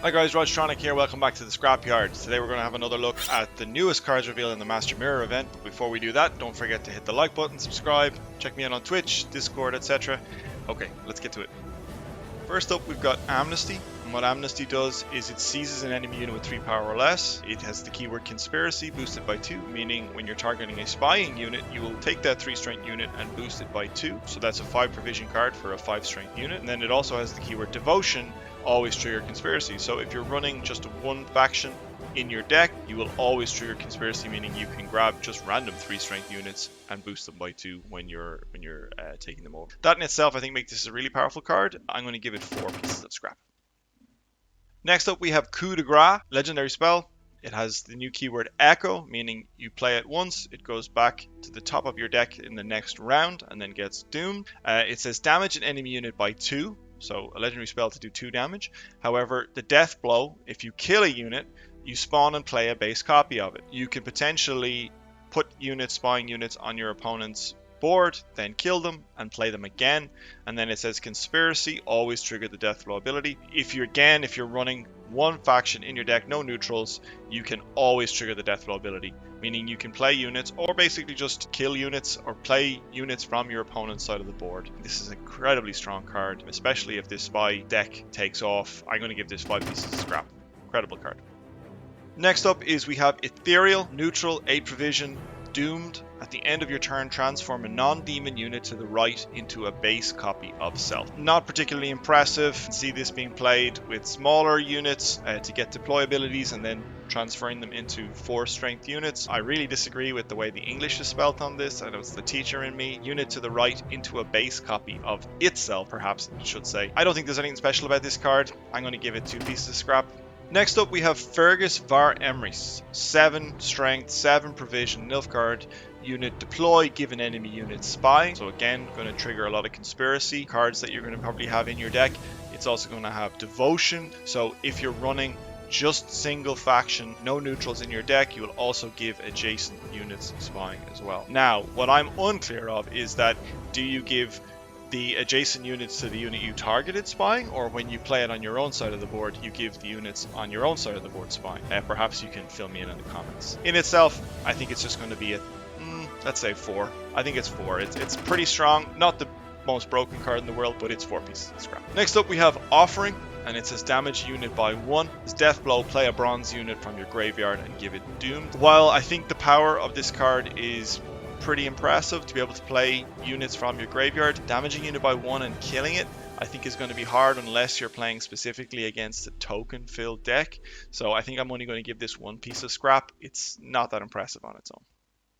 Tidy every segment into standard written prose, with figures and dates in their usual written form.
Hi guys, Rodstronic here, welcome back to the Scrapyard. Today we're going to have another look at the newest cards revealed in the Master Mirror event. But before we do that, don't forget to hit the like button, subscribe, check me out on Twitch, Discord, etc. Okay, let's get to it. First up, we've got Amnesty. And what Amnesty does is it seizes an enemy unit with 3 power or less. It has the keyword Conspiracy boosted by 2, meaning when you're targeting a spying unit, you will take that 3 strength unit and boost it by 2. So that's a 5 provision card for a 5 strength unit. And then it also has the keyword Devotion, always trigger Conspiracy. So if you're running just one faction in your deck, you will always trigger Conspiracy, meaning you can grab just random 3 strength units and boost them by 2 when you're taking them over. That in itself, I think, makes this a really powerful card. I'm going to give it 4 pieces of scrap. Next up, we have Coup de Grace, legendary spell. It has the new keyword Echo, meaning you play it once, it goes back to the top of your deck in the next round and then gets doomed. It says damage an enemy unit by 2, so a legendary spell to do 2 damage. However, the death blow, if you kill a unit, you spawn and play a base copy of it. You can potentially put spying units on your opponent's board, then kill them and play them again. And then it says Conspiracy, always trigger the death blow ability. If you're running one faction in your deck, no neutrals, you can always trigger the death blow ability, meaning you can play units or basically just kill units or play units from your opponent's side of the board. This is an incredibly strong card, especially if this spy deck takes off. I'm going to give this 5 pieces of scrap. Incredible card. Next up is we have Ethereal, neutral, 8 provision, doomed. At the end of your turn, transform a non-demon unit to the right into a base copy of self. Not particularly impressive. See this being played with smaller units to get deploy abilities and then transferring them into 4 strength units. I really disagree with the way the English is spelt on this. I know it's the teacher in me. Unit to the right into a base copy of itself, perhaps I should say. I don't think there's anything special about this card. I'm going to give it 2 pieces of scrap. Next up, we have Fergus var Emrys, 7 strength, 7 provision, Nilfgaard unit, deploy, give an enemy unit spy. So again, going to trigger a lot of Conspiracy cards that you're going to probably have in your deck. It's also going to have Devotion. So if you're running just single faction, no neutrals in your deck, you will also give adjacent units spying as well. Now, what I'm unclear of is that do you give the adjacent units to the unit you targeted spying, or when you play it on your own side of the board, you give the units on your own side of the board spying? Perhaps you can fill me in the comments. In itself, I think it's just going to be a, let's say 4. I think it's 4. It's pretty strong. Not the most broken card in the world, but it's 4 pieces of scrap. Next up, we have Offering, and it says damage unit by 1. It's death blow, play a bronze unit from your graveyard and give it doomed. While I think the power of this card is pretty impressive to be able to play units from your graveyard, damaging unit by 1 and killing it I think is going to be hard unless you're playing specifically against a token filled deck. So I think I'm only going to give this 1 piece of scrap. It's not that impressive on its own.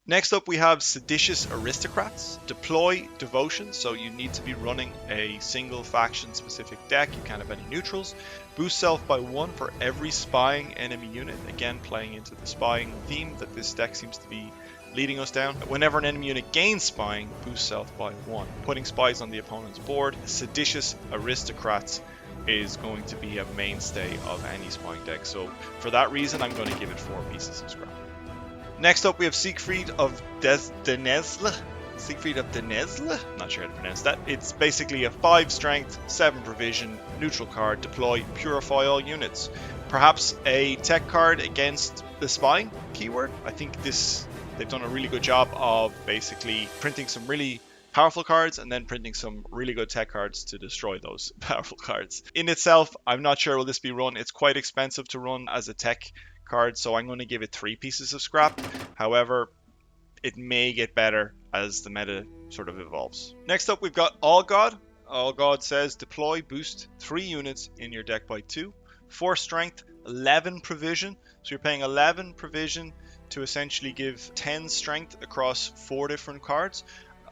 Next up, we have Seditious Aristocrats, deploy, devotion, so you need to be running a single faction specific deck, you can't have any neutrals. Boost self by 1 for every spying enemy unit, again playing into the spying theme that this deck seems to be leading us down. Whenever an enemy unit gains spying, boost self by 1, putting spies on the opponent's board. Seditious Aristocrats is going to be a mainstay of any spying deck, so for that reason I'm going to give it 4 pieces of scrap. Next up, we have Siegfried of Denezle. Not sure how to pronounce that. It's basically a 5 strength, 7 provision, neutral card, deploy, purify all units. Perhaps a tech card against the spying keyword. I think they've done a really good job of basically printing some really powerful cards and then printing some really good tech cards to destroy those powerful cards. In itself, I'm not sure will this be run. It's quite expensive to run as a tech card, so I'm going to give it 3 pieces of scrap. However, it may get better as the meta sort of evolves. Next up, we've got All God. All God says deploy, boost 3 units in your deck by 2, 4 strength, 11 provision. So you're paying 11 provision to essentially give 10 strength across 4 different cards.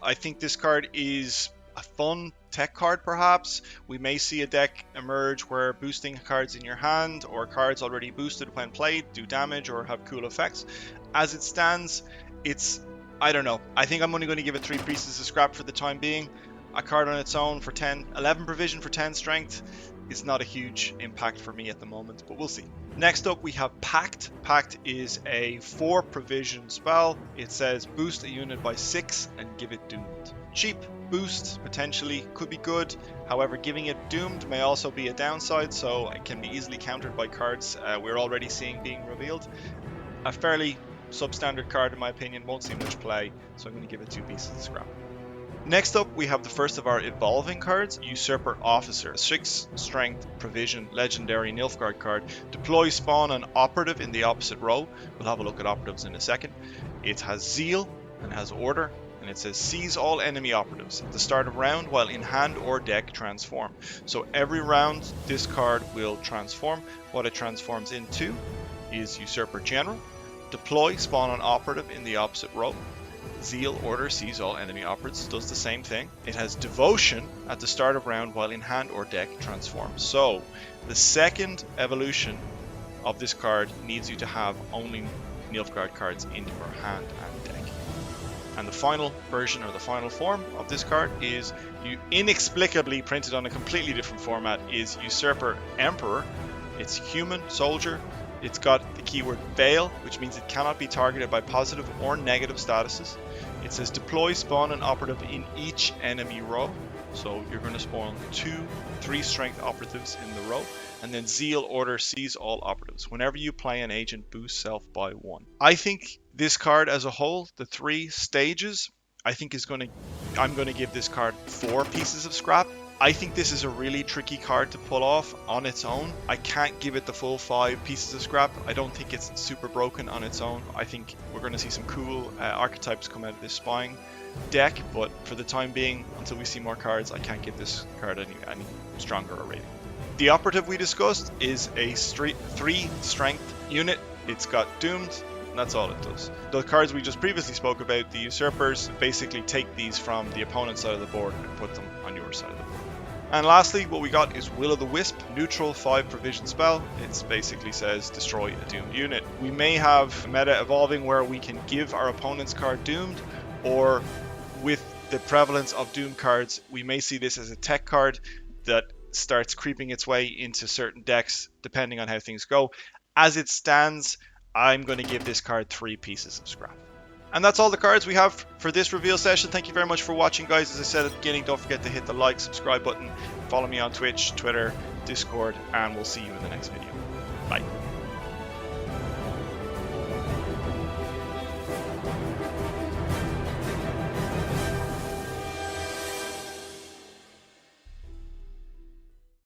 I think this card is a fun tech card perhaps. We may see a deck emerge where boosting cards in your hand or cards already boosted when played do damage or have cool effects. As it stands, I don't know. I think I'm only going to give it 3 pieces of scrap for the time being. A card on its own for 11 provision for 10 strength. is not a huge impact for me at the moment, but we'll see. Next up we have Pact. Pact is a 4 provision spell. It says boost a unit by 6 and give it doomed. Cheap boost, potentially, could be good. However, giving it doomed may also be a downside, so it can be easily countered by cards we're already seeing being revealed. A fairly substandard card in my opinion, won't see much play, so I'm going to give it 2 pieces of scrap. Next up, we have the first of our evolving cards, Usurper Officer. A 6 strength provision legendary Nilfgaard card. Deploy, spawn an operative in the opposite row. We'll have a look at operatives in a second. It has Zeal and has Order, and it says seize all enemy operatives at the start of round while in hand or deck transform. So every round this card will transform. What it transforms into is Usurper General. Deploy, spawn an operative in the opposite row. Zeal, Order, seize all enemy operatives, does the same thing. It has Devotion at the start of round while in hand or deck transforms. So the second evolution of this card needs you to have only Nilfgaard cards in your hand and deck. And the final version, or the final form of this card, is you inexplicably printed on a completely different format, is Usurper Emperor. It's human soldier. It's got the keyword Veil, which means it cannot be targeted by positive or negative statuses. It says deploy, spawn an operative in each enemy row. So you're going to spawn 2 3 strength operatives in the row. And then Zeal, Order, seize all operatives. Whenever you play an agent, boost self by 1. I think this card as a whole, the 3 stages, I'm going to give this card 4 pieces of scrap. I think this is a really tricky card to pull off on its own. I can't give it the full 5 pieces of scrap. I don't think it's super broken on its own. I think we're going to see some cool archetypes come out of this spying deck, but for the time being, until we see more cards, I can't give this card any stronger a rating. The operative we discussed is a 3 strength unit. It's got Doomed, and that's all it does. The cards we just previously spoke about, the Usurpers, basically take these from the opponent's side of the board and put them on your side of the board. And lastly, what we got is Will o' the Wisp, neutral 5 provision spell. It basically says destroy a doomed unit. We may have meta evolving where we can give our opponent's card doomed, or with the prevalence of doomed cards, we may see this as a tech card that starts creeping its way into certain decks depending on how things go. As it stands, I'm going to give this card 3 pieces of scrap. And that's all the cards we have for this reveal session. Thank you very much for watching, guys. As I said at the beginning, don't forget to hit the like, subscribe button, follow me on Twitch, Twitter, Discord, and we'll see you in the next video. Bye.